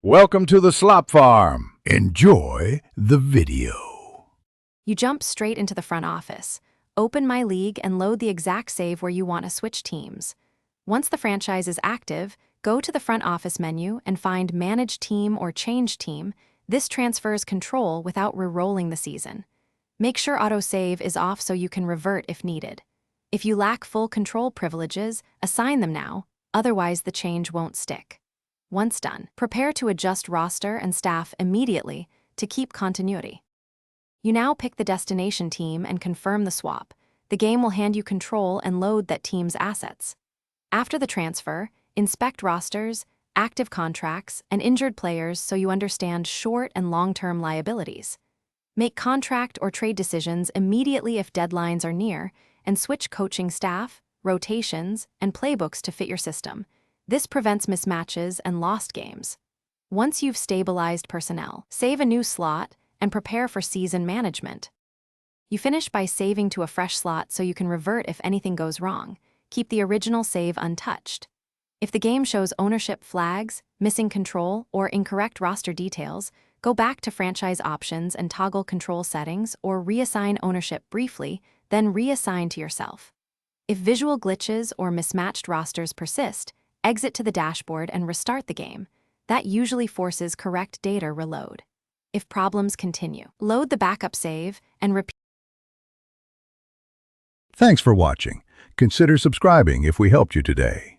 Welcome to the slop farm. Enjoy the video. You jump straight into the front office, open Myleague, and load the exact save where you want to switch teams. Once the franchise is active, go to the front office menu and find Manage Team or Change Team. This transfers control without re-rolling the season. Make sure autosave is off so you can revert if needed. If you lack full control privileges, assign them now, otherwise the change won't stick. Once done, prepare to adjust roster and staff immediately to keep continuity. You now pick the destination team and confirm the swap. The game will hand you control and load that team's assets. After the transfer, inspect rosters, active contracts, and injured players so you understand short and long-term liabilities. Make contract or trade decisions immediately if deadlines are near, and switch coaching staff, rotations, and playbooks to fit your system. This prevents mismatches and lost games. Once you've stabilized personnel, save a new slot and prepare for season management. You finish by saving to a fresh slot so you can revert if anything goes wrong. Keep the original save untouched. If the game shows ownership flags, missing control, or incorrect roster details, go back to franchise options and toggle control settings or reassign ownership briefly, then reassign to yourself. If visual glitches or mismatched rosters persist, exit to the dashboard and restart the game. That usually forces correct data reload. If problems continue, load the backup save and repeat. Thanks for watching. Consider subscribing if we helped you today.